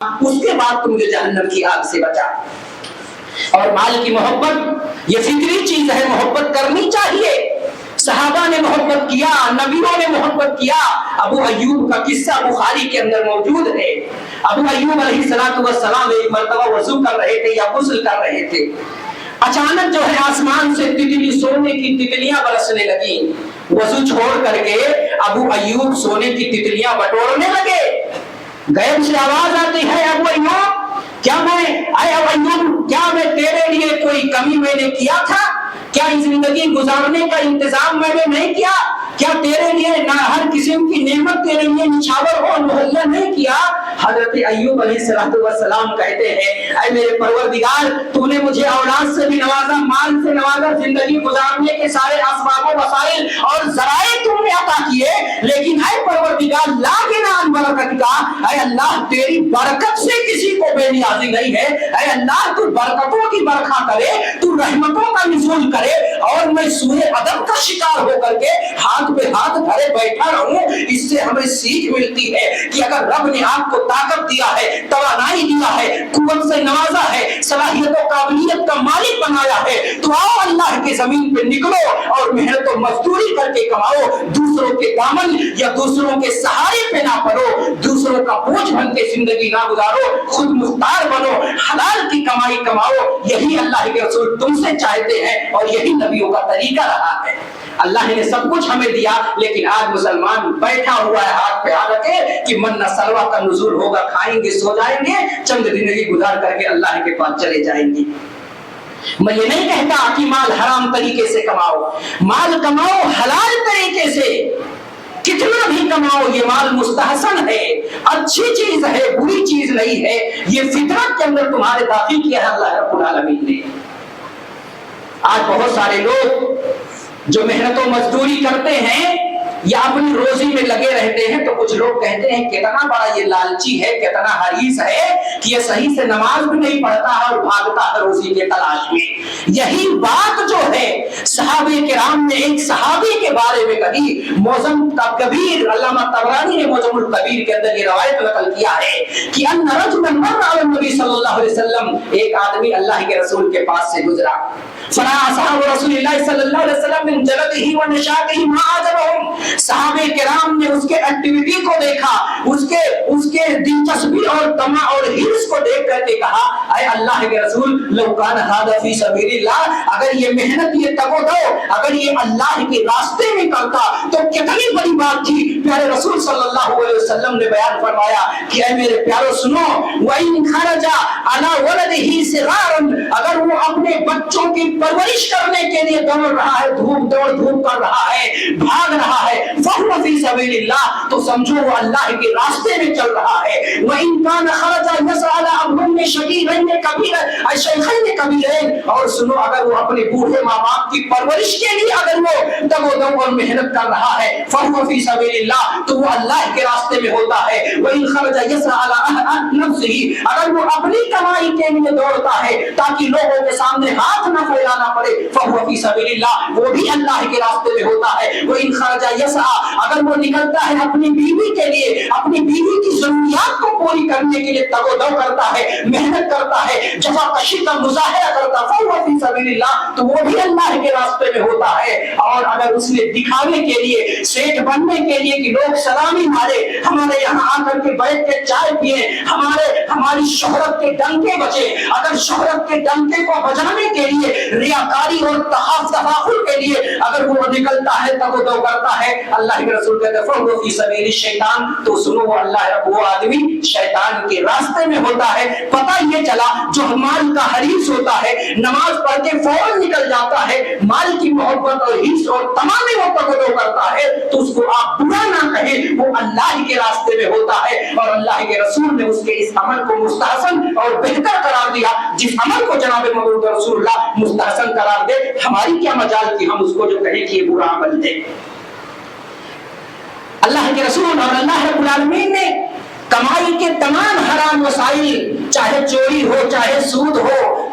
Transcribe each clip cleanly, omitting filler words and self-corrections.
اس کے بعد تو مجھے جہنم کی آگ سے بچا۔ اور مال کی محبت یہ فطری چیز ہے، محبت کرنی چاہیے۔ صحابہ نے محبت کیا، نبیوں نے محبت کیا۔ ابو ایوب کا قصہ بخاری کے اندر موجود ہے۔ ابو ایوب علیہ السلام ایک مرتبہ وضو کر رہے تھے یا غسل کر رہے تھے، اچانک جو ہے آسمان سے تتلی، سونے کی تتلیاں برسنے لگی۔ وضو چھوڑ کر کے ابو ایوب سونے کی تتلیاں بٹورنے لگے۔ غیب سے آواز آتی ہے، ابو ایوب کیا میں تیرے لیے کوئی کمی میں نے کیا تھا؟ کیا زندگی گزارنے کا انتظام میں نے نہیں کیا؟ کیا تیرے لیے نہ ہر قسم کی نعمت تیرے لیے نچھاور اور مہیا نہیں کیا؟ حضرت ایوب علیہ السلام کہتے ہیں، اے میرے پروردگار، تو نے مجھے اولاد سے بھی نوازا، مال سے نوازا، زندگی گزارنے کے سارے اسباب و وسائل اور ذرائع تم نے عطا کیے، لیکن اے پروردگار لا غنی عن برکت کا، اے اللہ تیری برکت سے کسی کو بے نیازی نہیں ہے۔ اے اللہ تو برکتوں کی برکھا کرے، تو رحمتوں کا نزول کرے، اور میں سوء ادب کا شکار ہو کر کے ہاتھ پہ ہاتھ دھرے بیٹھا رہوں۔ اس سے ہمیں سیکھ ملتی ہے کہ اگر رب نے آپ کو طاقت دیا ہے، توانائی دیا ہے، قوت سے نوازا ہے، صلاحیت و قابلیت کا مالک بنایا ہے، تو آؤ اللہ کی زمین پہ نکلو اور محنت و مزدوری کر کے کماؤ۔ دوسروں کے دامن یا دوسروں کے سہارے پہ نہ پڑو، دوسروں کا بوجھ بن کے زندگی نہ گزارو، خود مختار بنو، حلال کی کمائی کماؤ۔ یہی اللہ کے رسول تم سے چاہتے ہیں اور یہی نبیوں کا طریقہ رہا ہے۔ اللہ نے سب کچھ ہمیں دیا، لیکن آج مسلمان بیٹھا ہوا ہے ہاتھ پہ ہاتھ رکھے کہ من سلوا کا نزول ہوگا، کھائیں گے، سو جائیں گے، چند زندگی گزار کر کے اللہ کے پاس چلے جائیں گے۔ میں یہ نہیں کہتا کہ مال حرام طریقے سے کماؤ، مال کماؤ حلال طریقے سے، کتنا بھی کماؤ، یہ مال مستحسن ہے، اچھی چیز ہے، بری چیز نہیں ہے، یہ فطرت کے اندر تمہارے داخل کیا ہے اللہ رب العالمین نے۔ آج بہت سارے لوگ جو محنت و مزدوری کرتے ہیں یا اپنی روزی میں لگے رہتے ہیں، تو کچھ لوگ کہتے ہیں کتنا بڑا یہ لالچی ہے، کتنا حریص ہے کہ یہ صحیح سے نماز بھی نہیں پڑھتا اور بھاگتا ہے روزی کے تلاش میں۔ یہی بات جو ہے صحابہ کرام نے ایک صحابی کے بارے میں کہی، معجم کبیر، علامہ طبرانی نے معجم الکبیر کے اندر یہ روایت نقل کیا ہے کہ ان رجلا مر علی النبی صلی اللہ علیہ وسلم، ایک آدمی اللہ کے رسول کے پاس سے گزرا، فنا اصحاب رسول اللہ صلی اللہ علیہ وسلم من جلدہ و نشاطہ ما عجبہم، صحابہ کرام نے اس کے ایکٹیویٹی کو دیکھا، اس کے دلچسپی اور طمع اور حرص کو دیکھ کر کے کہا، اے اللہ کے رسول لو کان ھذا فی سبیل اللہ، اگر یہ محنت، یہ تگ و دو اگر یہ اللہ کے راستے میں کرتا تو کتنی بڑی بات تھی۔ پیارے رسول صلی اللہ علیہ وسلم نے بیان فرمایا کہ اے میرے پیارو سنو، وَإِنْ خَرَجَ عَلَى وَلَدِهِ صِغَارًا، اگر وہ اپنے بچوں کی پرورش کرنے کے لیے دوڑ رہا ہے، دھوپ کر رہا ہے، بھاگ رہا ہے، فَهُوَ فِي سَبِيلِ اللَّهِ، تو سمجھو وہ اللہ کے راستے میں چل رہا ہے۔ وَإِنْ كَانَ خَرَجَ يَسْعَى عَلَى أَمْرَيْنِ شَيْخَيْنِ كَبِيرَيْنِ، اور سنو اگر وہ اپنے بوڑھے ماں باپ کی پرورش کے لیے اگر وہ دم و دم اور محنت کر رہا ہے، فَهُوَ فِي سَبِيلِ اللَّهِ، تو وہ اللہ کے راستے میں ہوتا ہے۔ وَإِنْ خَرَجَ يَسْعَى عَلَى نَفْسِهِ، اگر وہ اپنی کمائی کے لیے دوڑتا ہے تاکہ لوگوں کے سامنے ہاتھ نہ پھیلانا پڑے، فَهُوَ فِي سَبِيلِ اللَّهِ، وہ بھی اللہ کے راستے میں ہوتا ہے۔ وَإِنْ خَرَجَ يَسْعَى، اگر وہ نکلتا ہے اپنی بیوی کے لیے، اپنی بیوی کی ضروریات کو پوری کرنے کے لیے تگ و دو کرتا ہے، محنت کرتا ہے، جفا کشی کا مظاہرہ کرتا، فَهُوَ فِي سَبِيلِ اللَّهِ، تو وہ بھی اللہ کے راستے میں ہوتا ہے۔ اور اگر اس نے دکھانے کے لیے، سیٹ بننے کے لیے کہ لوگ سلامی مارے، ہمارے یہاں آ کر کے بیٹھ کے چائے پیے، ہماری شہرت کے ڈنکے بجے، اگر شہرت کے ڈنکے کو بجانے کے لیے، ریاکاری اور تفاخر کے لیے اگر وہ نکلتا ہے، تگ و دو کرتا ہے، اللہ کے رسول کہتے ہیں فَهُوَ فِي سَبِيلِ الشَّيْطَانِ، تو سنو وہ آدمی شیطان کے راستے میں ہوتا ہے۔ پتہ یہ چلا جو مال کا حریص ہوتا ہے، نماز پڑھ کے فوراً نکل جاتا ہے، مال کی محبت اور حرص اور تمام وہ تگ و دو کرتا ہے، تو اس کو آپ برا نہ کہیں، وہ اللہ کے راستے میں ہوتا ہے۔ اور اللہ کے رسول نے اس کے اس عمل کو مستحسن اور بہتر قرار دیا، جس عمل کو جناب محمد رسول اللہ مستحسن قرار دے، ہماری کیا مجال کہ ہم اس کو جو کہیں کہ یہ برا عمل دے۔ اللہ کے رسول اور اللہ رب العالمین نے کمائی کے تمام حرام وسائل، چاہے چوری ہو، چاہے سود ہو،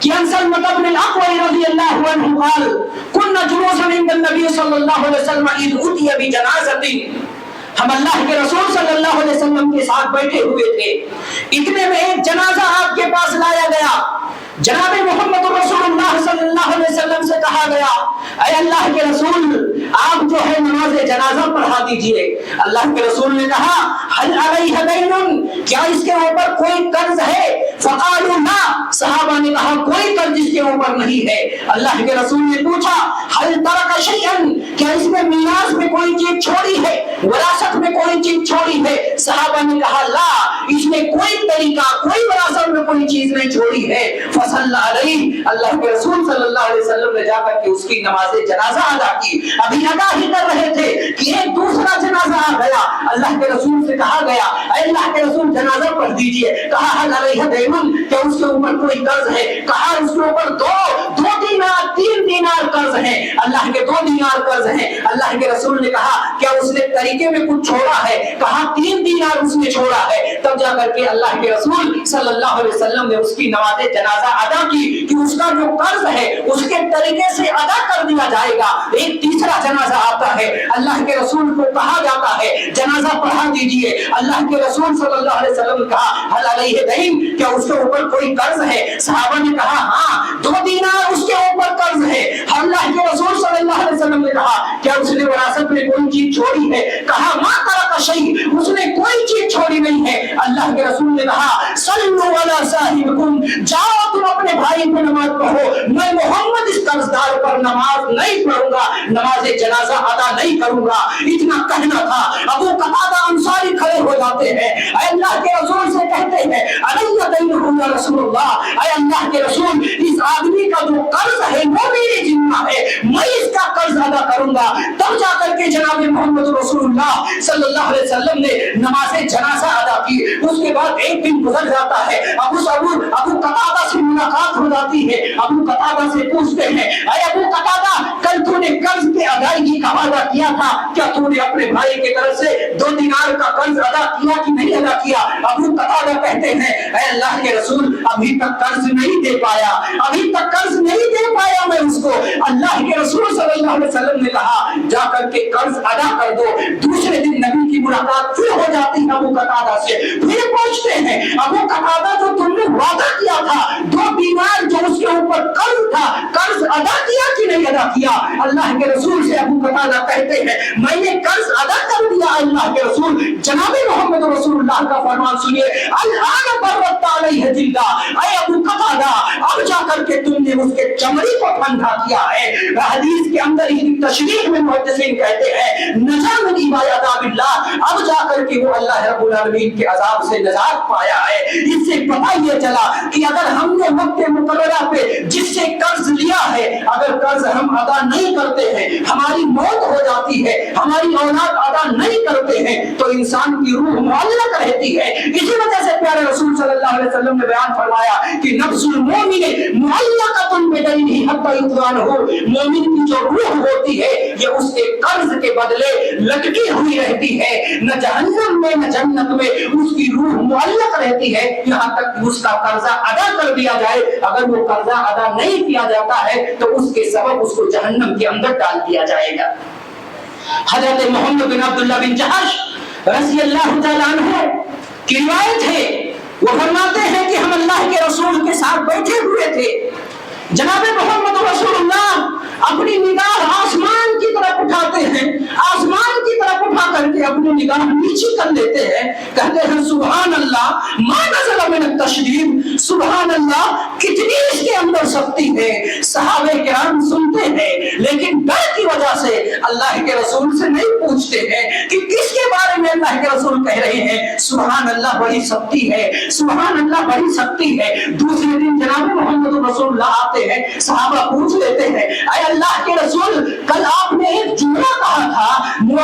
کہ ان سلمة بن الاقوع رضی اللہ عنہ قال كنا جلوسا عند النبي صلی اللہ علیہ وسلم اذ اتي بجنازة، ہم اللہ کے رسول صلی اللہ علیہ وسلم کے ساتھ بیٹھے ہوئے تھے، اتنے میں ایک جنازہ آپ کے پاس لایا گیا۔ جناب محمد رسول اللہ صلی اللہ علیہ وسلم سے کہا گیا اے اللہ کے رسول آپ جو ہے نماز جنازہ پڑھا دیجئے۔ اللہ کے رسول نے کہا حل علیہ دین، کیا اس کے اوپر کوئی قرض ہے؟ فقالوا لا، صحابہ نے کہا کوئی قرض اس کے اوپر نہیں ہے۔ اللہ کے رسول نے پوچھا حل ترک شیئا، کیا اس نے میراث میں کوئی چیز چھوڑی ہے، وراثت میں کوئی چیز چھوڑی ہے؟ صحابہ نے کہا لا، اس نے کوئی طریقہ کوئی وراثت میں کوئی چیز نہیں چھوڑی ہے۔ فصلی علیہ، اللہ کے رسول صلی اللہ علیہ وسلم نے جا کر کے اس کی نماز جنازہ ادا کی۔ ابھی ادا ہی کر رہے تھے کہ ایک دوسرا جنازہ آ گیا۔ اللہ کے رسول سے کہا گیا اے اللہ کے رسول جنازہ پڑھ دیجئے۔ کہا حل علیہ دین، کیا اس کے اوپر کوئی قرض ہے؟ کہا اس کے اوپر دو دینار 3 دینار قرض ہے۔ اللہ کے 2 دینار قرض ہیں۔ اللہ کے رسول نے کہا کیا اس نے طریقے میں کچھ چھوڑا ہے؟ کہا 3 دینار اس نے چھوڑا ہے۔ تب جا کر کے اللہ کے رسول صلی اللہ علیہ وسلم نے اس کی نماز جنازہ ادا کی کہ اس کا جو قرض ہے اس کے طریقے سے ادا کر دیا جائے گا۔ ایک تیسرا جنازہ آتا ہے، اللہ کے رسول کو کہا جاتا ہے جنازہ پڑھا دیجئے۔ اللہ کے رسول صلی اللہ علیہ وسلم نے کہا حل علیہ دین، کیا اس کے اوپر کوئی قرض ہے؟ صحابہ نے کہا ہاں 2 دینار اس کے اوپر قرض ہے۔ اللہ کے رسول صلی اللہ علیہ وسلم نے کہا کیا اس نے وراثت میں کوئی چیز چھوڑی ہے؟ کہا ما ترک شیء، اس نے کوئی چیز چھوڑی نہیں ہے۔ اللہ کے رسول نے کہا صلوا علی صاحبکم، جاؤ تم اپنے بھائی کو نماز پڑھو، میں محمد اس قرض دار پر نماز نہیں پڑھوں گا، نماز جنازہ ادا نہیں کروں گا۔ اتنا کہنا تھا، ابو قتادہ انصاری کھڑے ہو جاتے ہیں، اے اللہ کے رسول سے کہتے ہیں علی دینہ یا رسول اللہ، اے اللہ کے رسول اس آدمی کا جو قرض ہے وہ میرے ذمہ ہے، میں اس کا قرض ادا کروں گا۔ تب جا کر کے جناب محمد رسول اللہ صلی اللہ علیہ وسلم نے نماز جنازہ ادا کی۔ اس کے بعد ایک دن گزر جاتا ہے، ابو قتادہ سے ملاقات ہو جاتی ہے۔ ابو قتادہ سے پوچھتے ہیں اے ابو قتادہ، کل تو نے قرض کی ادائیگی کا وعدہ کیا تھا، کیا تو نے اپنے بھائی کی طرف سے 2 دینار کا قرض ادا کیا کہ نہیں ادا کیا؟ ابو قتادہ کہتے ہیں اے اللہ کے رسول ابھی تک قرض نہیں دے پایا، ابھی تک قرض نہیں دے پایا میں اس کو۔ اللہ کے رسول صلی اللہ علیہ وسلم نے کہا جا کر کے قرض ادا کر دو۔ دوسرے دن نبی کی ملاقات پھر ہو جاتی ہے ابو قتادہ سے، پھر پوچھتے ہیں ابو قتادہ جو تم نے وعدہ کیا تھا 2 دینار جو اس کے اوپر قرض تھا، قرض ادا کیا کہ نہیں ادا کیا؟ اللہ کے رسول سے ابو قتادہ کہتے ہیں میں نے قرض ادا کر دیا اللہ کے رسول۔ جناب محمد رسول اللہ کا فرمان سنیے الآن برت علیہ جلدہ، اے ابو قتادہ اب جا کر کے تم نے اس کے چمڑی کو ٹھنڈا کیا ہے۔ حدیث کے اندر ہی تشریح میں محدثین کہتے ہیں نجا من عذاب اللہ، اب جا کر کے وہ اللہ رب العالمین کے عذاب سے نجات پایا ہے۔ اس سے پتہ یہ چلا کہ اگر ہم نے وقت مقررہ پہ جس سے قرض لیا ہے اگر قرض ہم ادا نہیں کرتے ہیں، ہماری موت ہو جاتی ہے، ہماری اولاد ادا نہیں کرتے ہیں تو انسان کی روح معلق رہتی ہے۔ اسی وجہ سے پیارے رسول صلی اللہ علیہ وسلم نے بیان فرمایا کہ نفس المومن معلقۃ بدینہ حتی یقضى عنہ، مومن کی جو روح ہوتی ہے یہ اس کے قرض کے بدلے لٹکی ہوئی رہتی ہے، نہ جہنم میں نہ جنت میں، اس کی روح معلق رہتی ہے یہاں تک کہ اس کا قرضہ ادا کر دیا جائے۔ اگر وہ قرضہ ادا نہیں کیا جاتا ہے تو اس کے سبب اس کو جہنم کے اندر ڈال دیا جائے گا۔ حضرت محمد بن عبداللہ بن جحش رضی اللہ تعالیٰ عنہ کی روایت ہے، وہ فرماتے ہیں کہ ہم اللہ کے رسول کے ساتھ بیٹھے ہوئے تھے، جناب محمد رسول اللہ اپنی نگاہ آسمان کی طرف اٹھاتے ہیں، آسمان کی طرف اٹھا کر کے اپنی نگاہ نیچے کر لیتے ہیں، کہتے ہیں سبحان اللہ ما نزل من التشریف، سبحان اللہ کتنی اس کے اندر سختی ہے۔ صحابہ کرام سنتے ہیں لیکن ڈر کی وجہ سے اللہ کے رسول سے نہیں پوچھتے ہیں کہ کس کے بارے میں اللہ کے رسول کہہ رہے ہیں سبحان اللہ بڑی سختی ہے، سبحان اللہ بڑی سختی ہے۔ دوسرے دن جناب محمد رسول اللہ آتے ہیں، صحابہ پوچھ لیتے ہیں اے اللہ کے رسول کل آپ نے ایک جملہ کہا تھا،